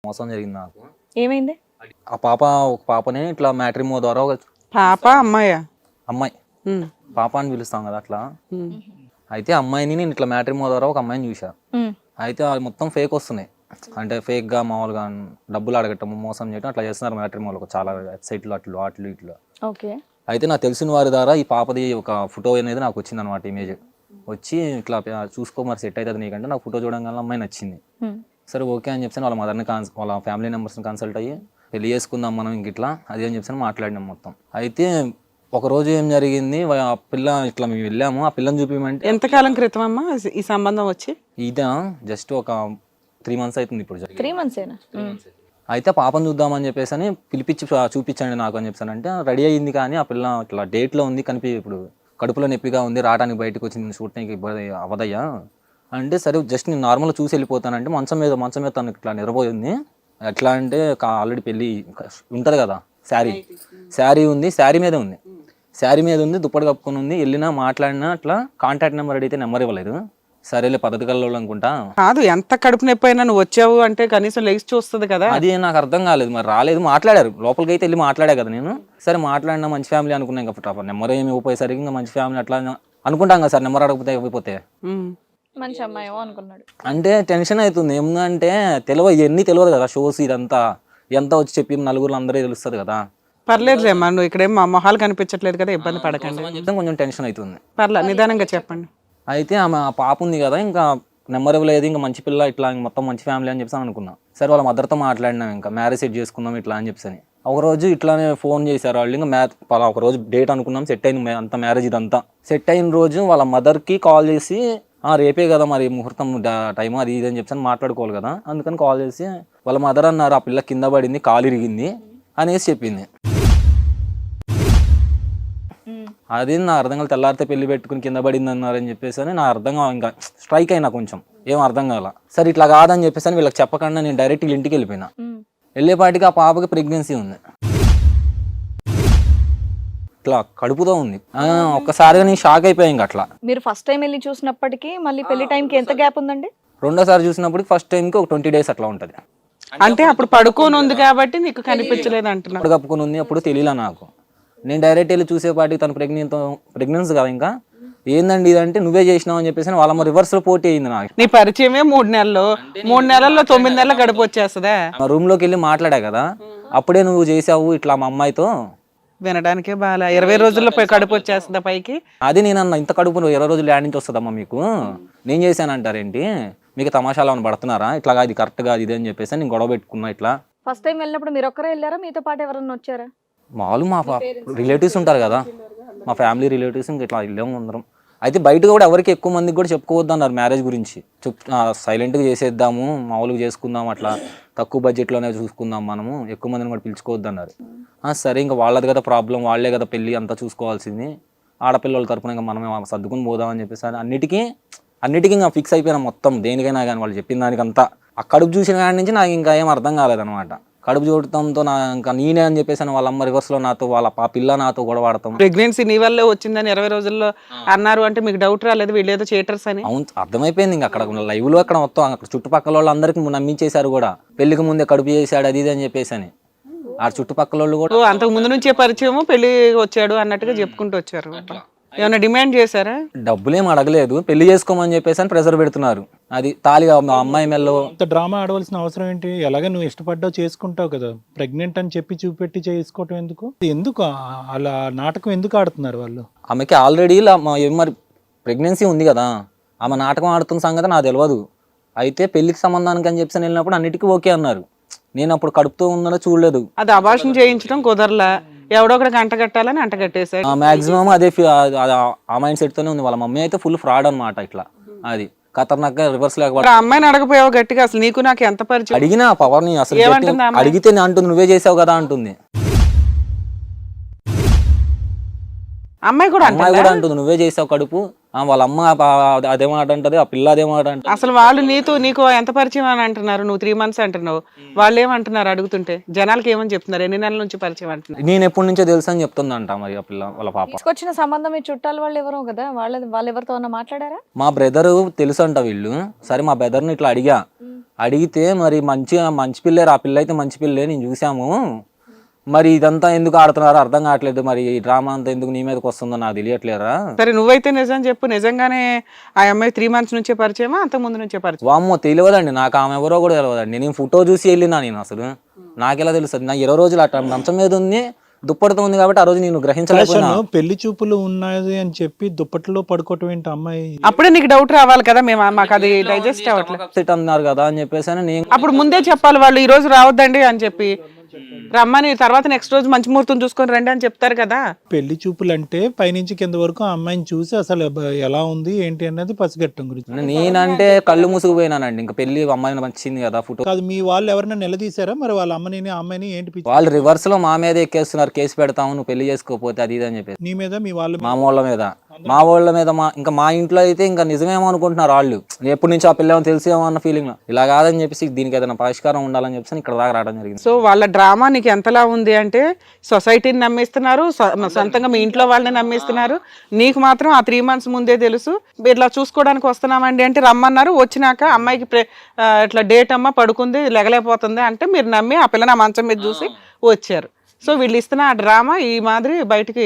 మోసం జరిగింది నాకు. ఏమైంది? ఆ పాప ఒక పాపని ఇట్లా మ్యాట్రిమో ద్వారా ఒక పాప అమ్మాయా? అమ్మాయి, పాప అని పిలుస్తాం కదా అట్లా. అయితే అమ్మాయిని నేను ఇట్లా మ్యాట్రిమో ద్వారా ఒక అమ్మాయిని చూసా. అయితే అది మొత్తం ఫేక్ వస్తున్నాయి, అంటే ఫేక్గా మామూలుగా డబ్బులు అడగటం, మోసం చేయడం అట్లా చేస్తున్నారు మ్యాట్రిమోలో చాలా వెబ్సైట్లు అట్లు ఇట్లు. ఓకే. అయితే నాకు తెలిసిన వారి ద్వారా ఈ పాపది ఒక ఫోటో అనేది నాకు వచ్చింది అనమాట, ఇమేజ్ వచ్చి ఇట్లా చూసుకో మరి సెట్ అవుతుంది నీకంటే నాకు ఫోటో చూడగానే అమ్మాయి నచ్చింది. సరే ఓకే అని చెప్పి వాళ్ళ మదర్ని వాళ్ళ ఫ్యామిలీ మెంబర్స్ని కన్సల్ట్ అయ్యి పెళ్లి చేసుకుందాం మనం ఇంక ఇట్లా అది అని చెప్పి మాట్లాడినాం మొత్తం. అయితే ఒకరోజు ఏం జరిగింది, ఆ పిల్ల ఇట్లా మేము వెళ్ళాము, ఆ పిల్లని చూపించమంటే. ఎంతకాలం క్రితం అమ్మా ఈ సంబంధం వచ్చి? ఇదా జస్ట్ ఒక 3 months అవుతుంది ఇప్పుడు. 3 months ఏనా? అయితే పాపను చూద్దామని చెప్పేసి అని పిలిపించి చూపించండి నాకు అని చెప్పానంటే రెడీ అయ్యింది, కానీ ఆ పిల్ల ఇట్లా డేట్లో ఉంది ఇప్పుడు కడుపులో నొప్పిగా ఉంది, రావడానికి బయటకు వచ్చింది, షూటింగ్కి ఇబ్బంది అవదయ్యా అంటే సరే జస్ట్ నేను నార్మల్గా చూసి వెళ్ళిపోతానంటే మంచం మీద తనకు ఇట్లా నిరబోయింది. ఎట్లా అంటే ఆల్రెడీ పెళ్ళి ఉంటుంది కదా, శారీ ఉంది, శారీ మీద ఉంది, దుప్పటి కప్పుకొని ఉంది. వెళ్ళినా మాట్లాడినా అట్లా కాంటాక్ట్ నెంబర్ అడిగితే నెంబర్ ఇవ్వలేదు. సరేలే పద్ధతి కల్లో అనుకుంటా. కాదు, ఎంత కడుపు నొప్పి అయినా నువ్వు వచ్చావు అంటే కనీసం లెగ్స్ చూస్తుంది కదా. అది నాకు అర్థం కాలేదు, మరి రాలేదు. మాట్లాడారు, లోపలికి అయితే వెళ్ళి మాట్లాడా కదా నేను. సరే మాట్లాడినా మంచి ఫ్యామిలీ అనుకున్నా, ఇంకా నెంబర్ ఏమి ఇవ్వపోయేసరికి ఇంకా మంచి ఫ్యామిలీ అట్లా అనుకుంటాం కదా సార్. నెంబర్ అడగకపోతే ఇవ్వకపోతే మంచి అమ్మాయి అనుకున్నాడు అంటే టెన్షన్ అవుతుంది. ఏమంటే ఇవన్నీ తెలియదు కదా, షోస్ ఇదంతా ఎంత వచ్చి చెప్పి నలుగురు అందరూ తెలుస్తుంది కదా. పర్లేదులేమ్మా, నువ్వు ఇక్కడేం మా మొహాలు కనిపించట్లేదు కదా, ఇబ్బంది పడకండి. కొంచెం టెన్షన్ అవుతుంది. పర్లేదు, నిదానంగా చెప్పండి. అయితే ఆమె పాప ఉంది కదా, ఇంకా నెంబర్ ఇవ్వలేదు, ఇంకా మంచి పిల్ల ఇట్లా మొత్తం మంచి ఫ్యామిలీ అని చెప్పి అనుకున్నాం. సరే వాళ్ళ మదర్తో మాట్లాడినాం, ఇంకా మ్యారేజ్ సెట్ చేసుకుందాం ఇట్లా అని చెప్పి. ఒకరోజు ఇట్లానే ఫోన్ చేశారు వాళ్ళు, ఇంకా ఒకరోజు డేట్ అనుకున్నాం, సెట్ అయింది అంత మ్యారేజ్ ఇదంతా. సెట్ అయిన రోజు వాళ్ళ మదర్కి కాల్ చేసి రేపే కదా మరి ముహూర్తం టైం అది ఇది అని చెప్పి మాట్లాడుకోవాలి కదా, అందుకని కాల్ చేసి వాళ్ళ మదర్ అన్నారు ఆ పిల్ల కింద పడింది, కాలు ఇరిగింది అనేసి చెప్పింది. అది నా అర్థం కాదు, తెల్లారితే పెళ్లి పెట్టుకుని కింద పడింది అన్నారని చెప్పేసి అని నా అర్థం ఇంకా స్ట్రైక్ అయినా కొంచెం ఏం అర్థం కాల. సరే ఇట్లా కాదని చెప్పేసి అని వీళ్ళకి చెప్పకుండా నేను డైరెక్ట్ ఇంటికి వెళ్ళిపోయినా. వెళ్ళేపాటికి ఆ పాపకి ప్రెగ్నెన్సీ ఉంది, ఇట్లా కడుపుతో ఉంది. ఒక్కసారిగా నేను షాక్ అయిపోయాను. ఇంకా అట్లా మీరు ఫస్ట్ టైం వెళ్ళి చూసినప్పటికీ మళ్ళీ పెళ్లి టైంకి ఎంత గ్యాప్ ఉందండి? రెండోసారి చూసినప్పటికి ఫస్ట్ టైంకి ఒక 20 days అట్లా ఉంటుంది. అంటే అప్పుడు పడుకొని ఉంది కాబట్టి నీకు కనిపించలేదు అంటున్నా. అప్పుడు కప్పుకొని ఉంది, అప్పుడు తెలియలే నాకు. నేను డైరెక్ట్ వెళ్ళి చూసేపాటికి తను ప్రెగ్నెన్సీ కదా. ఇంకా ఏందండి ఇదంటే నువ్వే చేసినావు అని చెప్పేసి వాళ్ళ రివర్స్ లో పోటీ అయింది నాకు. నీ పరిచయమే 3 నెలల్లో 9 నెలలు గడుపు వచ్చేస్తుందా? రూమ్ లోకి వెళ్ళి మాట్లాడా కదా, అప్పుడే నువ్వు చేసావు ఇట్లా మా అమ్మాయితో. వినడానికే బాగా 20 రోజుల్లో కడుపు వచ్చేస్తుందా పైకి? అది నేను అన్న, ఇంత కడుపు 20 రోజులు యాడ్ నుంచి వస్తుందమ్మా మీకు, నేను చేశానంటారేంటి, మీకు తమాషాలు ఏమైనా పడుతున్నారా, ఇట్లా ఇది కరెక్ట్ గా ఇది అని చెప్పేసి నేను గొడవ పెట్టుకున్నా. ఇట్లా ఫస్ట్ టైం వెళ్ళినప్పుడు మీరు ఒక్కరే వెళ్ళారా, మీతో పాటు ఎవరన్నా వచ్చారా? మామూలు మా రిలేటివ్స్ ఉంటారు కదా, మా ఫ్యామిలీ రిలేటివ్స్ ఇంకా ఇట్లా వెళ్ళాము అందరం. అయితే బయట కూడా ఎవరికి ఎక్కువ మందికి కూడా చెప్పుకోవద్దు అన్నారు మ్యారేజ్ గురించి. సైలెంట్గా చేసేద్దాము, మామూలుగా చేసుకుందాం, అట్లా తక్కువ బడ్జెట్లోనే చూసుకుందాం, మనము ఎక్కువ మందిని కూడా పిలుచుకోవద్దు అన్నారు. సరే ఇంకా వాళ్ళది కదా ప్రాబ్లం, వాళ్ళే కదా పెళ్ళి అంతా చూసుకోవాల్సింది, ఆడపిల్లల తరపున ఇంకా మనమే సర్దుకుని పోదామని చెప్పేసి అన్నిటికీ ఇంకా ఫిక్స్ అయిపోయినా మొత్తం దేనికైనా కానీ. వాళ్ళు చెప్పిన దానికంతా ఆ కడుపు చూసిన కాడి నుంచి నాకు ఇంకా ఏం అర్థం కాలేదనమాట. కడుపు చూడటంతో నా ఇంకా నేనే అని చెప్పేసి వాళ్ళ అమ్మ రివర్స్ లో నాతో వాళ్ళ పిల్ల నాతో గొడవ ఆడతాం. ప్రెగ్నెన్సీ నీ వల్లే వచ్చిందని 20 రోజుల్లో అన్నారు అంటే మీకు డౌట్ రాలేదు వీళ్ళు ఏదో చీటర్స్ అని? అవును, అర్థమైపోయింది. ఇంకా అక్కడ లైవ్ లో అక్కడ మొత్తం అక్కడ చుట్టుపక్కల వాళ్ళందరికీ నమ్మించేశారు కూడా, పెళ్లికి ముందే కడుపు చేశాడు అది ఇది అని చెప్పేసి అని. ఆ చుట్టుపక్కల వాళ్ళు కూడా అంతకు ముందు నుంచే పరిచయము, పెళ్లి వచ్చాడు అన్నట్టుగా చెప్పుకుంటూ వచ్చారు. ఏమైనా డిమాండ్ చేశారా? డబ్బులేం అడగలేదు, పెళ్లి చేసుకోమని చెప్పేసి అని ప్రెషర్ పెడుతున్నారు. అది తాలిగా అమ్మాయి మెల్లో డ్రామా ఆడవలసిన అవసరం ఏంటి? ఎలాగ నువ్వు ఇష్టపడ్డావు చేసుకుంటావు కదా, ప్రెగ్నెంట్ అని చెప్పి చూపెట్టి చేసుకోవటం ఎందుకు అలా నాటకం ఎందుకు ఆడుతున్నారు వాళ్ళు? ఆమెకి ఆల్రెడీ మరి ప్రెగ్నెన్సీ ఉంది కదా, ఆమె నాటకం ఆడుతున్న సంగతి నాకు తెలియదు. అయితే పెళ్లికి సంబంధానికి అని చెప్పి వెళ్ళినప్పుడు అన్నిటికీ ఓకే అన్నారు. నేను అప్పుడు కడుపుతో ఉందని చూడలేదు. అది అబార్షన్ చేయించడం కుదరలా, ఎవడో ఒకటి అంటగట్టాలని అంటగట్టేసాడు. మాక్సిమం అదే ఆ మైండ్ సెట్ తోనే ఉంది. వాళ్ళ మమ్మీ అయితే ఫుల్ ఫ్రాడ్ అనమాట. ఇట్లా అది ఖతర్నాక్ గా రివర్స్ లేకపోతే అమ్మాయిని అడగపోయావు గట్టిగా, అసలు నీకు నాకు ఎంత పరిచయం? అడిగినా పవర్ ని అసలు అడిగితే అంటుంది నువ్వే చేసావు కదా అంటుంది. అమ్మాయి కూడా అంటుంది నువ్వే చేసావు కడుపు. వాళ్ళ అమ్మ అదే మాట అంటది, ఆ పిల్ల అదే మాట అంటది. అసలు వాళ్ళు నీకు ఎంత పరిచయం అని అంటున్నారు? నువ్వు 3 months అంటున్నావు, వాళ్ళు ఏమంటున్నారు అడుగుతుంటే? జనాలకి ఏమని చెప్తున్నారు? ఎన్ని నెలల నుంచి పరిచయం అంటున్నారు? నేను ఎప్పటి నుంచో తెలుసు అని చెప్తుందంట మరి ఆ పిల్ల వాళ్ళ పాప. తీసుకొచ్చిన సంబంధం మీ చుట్టాలు వాళ్ళు ఎవరో కదా, వాళ్ళు ఎవరితో మాట్లాడారా? మా బ్రదర్ తెలుసు అంట వీళ్ళు. సరే మా బ్రదర్ని ఇట్లా అడిగా, అడిగితే మరి మంచి పిల్లే, ఆ పిల్ల అయితే మంచి పిల్లే, నేను చూసాము, మరి ఇదంతా ఎందుకు ఆడుతున్నారో అర్థం కావట్లేదు, మరి ఈ డ్రామా అంతా ఎందుకు నీ మీదకి వస్తుందో నాకు తెలియట్లేరా. సరే నువ్వైతే నిజం చెప్పు, నిజంగానే ఆ అమ్మాయి 3 months నుంచే పరిచయమా అంత ముందు నుంచే పరిచయం? వామ్మో తెలియదండి నాకు, ఆమె ఎవరో కూడా తెలియదండి. నేను ఫోటో చూసి వెళ్ళినా, నేను అసలు నాకెలా తెలుస్తుంది? నాకు 20 రోజులు అట్లా మంచం మీద ఉంది, దుప్పటితో ఉంది కాబట్టి ఆ రోజు నేను గ్రహించలేకపోయినా. పెళ్లి చూపులు ఉన్నాయి అని చెప్పి దుప్పట్లో పడుకోవటం ఏంటి అమ్మాయి? అప్పుడే నీకు డౌట్ రావాలి కదా, మాకు అది డైజెస్ట్ అవ్వట్లేదు సెట్ అన్నారు కదా అని చెప్పేసి అని నేను అప్పుడు ముందే చెప్పాలి వాళ్ళు, ఈ రోజు రావద్దండి అని చెప్పి రమ్మని, తర్వాత నెక్స్ట్ రోజు మంచి ముహూర్తం చూసుకొని రండి అని చెప్తారు కదా. పెళ్లి చూపులు అంటే పైనుంచి కింద వరకు ఆ అమ్మాయిని చూసి అసలు ఎలా ఉంది ఏంటి అనేది పసిగట్టం గురించి. నేనంటే కళ్ళు మూసుకుపోయినానండి, ఇంకా పెళ్లి అమ్మాయిని వచ్చింది కదా ఫోటో. కాదు మీ వాళ్ళు ఎవరైనా నిలదీశారా మరి వాళ్ళ అమ్మని ఆ అమ్మాయిని? ఏంటి వాళ్ళు రివర్స్ లో మా మీద ఎక్కేస్తున్నారు, కేసు పెడతాము నువ్వు పెళ్లి చేసుకోకపోతే అది ఇది అని చెప్పేసి. నీ మీద మీ వాళ్ళ మా వాళ్ళ మీద ఇంకా మా ఇంట్లో అయితే ఇంకా నిజమేమో అనుకుంటున్నారు వాళ్ళు, ఎప్పటి నుంచి ఆ పిల్లేమో తెలిసేమో అన్న ఫీలింగ్ లో. ఇలా కాదని చెప్పేసి దీనికి ఏదైనా పరిష్కారం ఉండాలని చెప్పేసి ఇక్కడ దాకా రావడం జరిగింది. సో వాళ్ళ డ్రామా నీకు ఎంతలా ఉంది అంటే సొసైటీని నమ్మిస్తున్నారు, సొంతంగా మీ ఇంట్లో వాళ్ళని నమ్మిస్తున్నారు, నీకు మాత్రం ఆ 3 months ముందే తెలుసు ఇట్లా చూసుకోవడానికి వస్తున్నామండి అంటే రమ్మన్నారు, వచ్చినాక అమ్మాయికి ఇట్లా డేట్ అమ్మ పడుకుంది లెగలేకపోతుంది అంటే మీరు నమ్మి ఆ పిల్లని ఆ మంచం మీద చూసి వచ్చారు. సో వీళ్ళు ఇస్తున్న ఆ డ్రామా ఈ మాదిరి బయటికి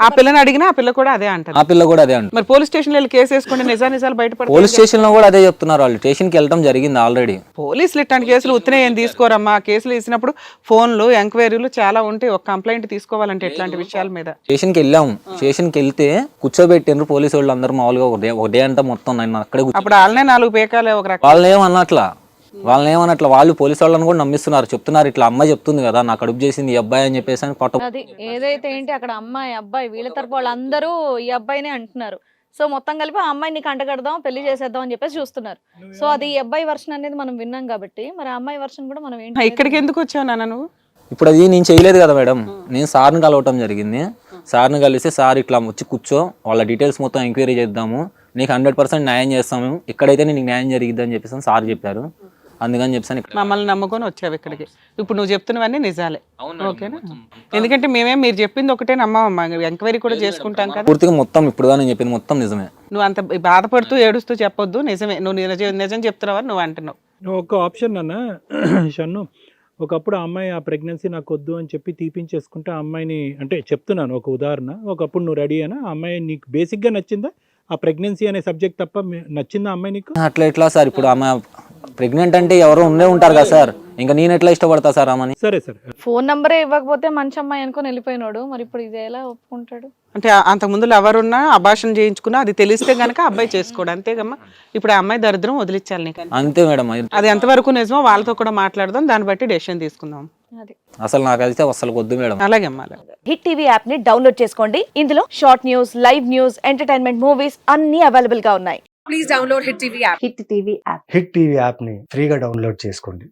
ఆ పిల్లని అడిగినా ఆ పిల్ల కూడా అదే అంటారు. ఆ పిల్ల కూడా అదే అంటారు. మరి పోలీస్ స్టేషన్ వెళ్ళి కేసు వేసుకుంటే నిజాలు బయటపడతాయి. పోలీస్ స్టేషన్ లో కూడా అదే చెప్తున్నారు, వాళ్ళు స్టేషన్కి వెళ్ళడం జరిగింది ఆల్రెడీ. పోలీసులు ఇట్లాంటి కేసులు ఉత్తనే ఏం తీసుకోరమ్మా, కేసులు ఇచ్చినప్పుడు ఫోన్లు ఎంక్వైరీలు చాలా ఉంటాయి, ఒక కంప్లైంట్ తీసుకోవాలంటే ఇట్లాంటి విషయాల మీద. స్టేషన్కి వెళ్ళాము, స్టేషన్కి వెళ్తే కూర్చోబెట్టిండ్రు పోలీసు వాళ్ళు అందరూ మామూలుగా ఒకటే అంతా మొత్తం నన్ను అక్కడే అప్పుడు వాళ్ళనే 4 పేకాలే ఒక రకం. వాళ్ళని ఏమన్నట్లా వాళ్ళు పోలీసు వాళ్ళని కూడా నమ్మిస్తున్నారు, చెప్తున్నారు ఇట్లా అమ్మాయి చెప్తుంది కదా నాకు కడుపు చేసింది ఈ అబ్బాయి అని చెప్పేసి అని పట్ట. అది ఏదైతే ఏంటి అక్కడ అమ్మాయి అబ్బాయి వీళ్ళ తరపు వాళ్ళందరూ ఈ అబ్బాయినే అంటున్నారు. సో మొత్తం కలిపి ఆ అమ్మాయిని కంటగడదాం పెళ్లి చేసేద్దాం అని చెప్పేసి చూస్తున్నారు. సో అది ఈ అబ్బాయి వర్షన్ అనేది మనం విన్నాం కాబట్టి మరి ఆ అమ్మాయి వర్షన్ కూడా మనం ఏంటి ఇక్కడికి ఎందుకు వచ్చావు నాన్న నువ్వు? ఇప్పుడు అది నేను చేయలేదు కదా మేడం, నేను సార్ని కలవటం జరిగింది. సార్ని కలిసి సార్ ఇట్లా వచ్చి కూర్చో, వాళ్ళ డీటెయిల్స్ మొత్తం ఎంక్వైరీ చేద్దాము, నీకు 100% న్యాయం చేస్తాము, ఇక్కడైతే నీకు న్యాయం జరిగిద్ది అని చెప్పేసి సార్ చెప్పారు. అందుకని చెప్పాను మమ్మల్ని నమ్ముకొని వచ్చావు ఇక్కడికి. ఇప్పుడు నువ్వు చెప్తున్నవన్నీ నిజాలే, ఓకేనా? ఎందుకంటే మీరు చెప్పింది ఒకటే నమ్మమ్మా, ఎంక్వైరీ కూడా చేసుకుంటాం కదా. పూర్తిగా మొత్తం ఇప్పుడు నేను చెప్పింది మొత్తం నిజమే. నువ్వు అంత బాధపడుతూ ఏడుస్తూ చెప్పొద్దు, నిజమే, నువ్వు నిజం చెప్తున్నావని నువ్వు అంటున్నావు. ఒక ఆప్షన్ అన్న షన్ను, ఒకప్పుడు ఆ అమ్మాయి ఆ ప్రెగ్నెన్సీ నాకు వద్దు అని చెప్పి తీపించేసుకుంటే ఆ అమ్మాయిని, అంటే చెప్తున్నాను ఒక ఉదాహరణ, ఒకప్పుడు నువ్వు రెడీ అయినా ఆ అమ్మాయి నీకు బేసిక్గా నచ్చిందా? ఆ ప్రెగ్నెన్సీ అనే సబ్జెక్ట్ తప్ప నచ్చిందా అమ్మాయి నీకు? అట్లా ఎట్లా సార్, ఇప్పుడు ఆమె ప్రెగ్నెంట్ అంటే ఎవరో ఉండే ఉంటారు కదా సార్, ఇంకా నేను ఎట్లా ఇష్టపడతా సార్ ఆమెని? సరే సరే, ఫోన్ నంబరే ఇవ్వకపోతే మంచి అమ్మాయి అనుకొని వెళ్ళిపోయినాడు, మరి ఇప్పుడు ఇది ఎలా ఒప్పుకుంటాడు? అంటే అంతకుముందు ఎవరున్నా అభాషణ చేయించుకున్నా అది తెలిస్తే గనక అబ్బాయి చేసుకోడు, అంతేగమ్మా. ఇప్పుడు ఆ అమ్మాయి దరిద్రం వదిలించాలి నీకు, అంతే మేడం. అది ఎంతవరకు నిజమో వాళ్ళతో కూడా మాట్లాడదాం, దాన్ని బట్టి డెసిషన్ తీసుకుందాం. అసలు నాకైతే అసలు వద్దు మేడం. అలాగే అమ్మా. హిట్ టీవీ యాప్ ని డౌన్లోడ్ చేసుకోండి. ఇందులో short news, live news, entertainment movies అన్ని అవైలబుల్ గా ఉన్నాయి. Please download Hit TV app. Hit TV app. Hit TV యాప్ని ఫ్రీగా డౌన్లోడ్ చేసుకోండి.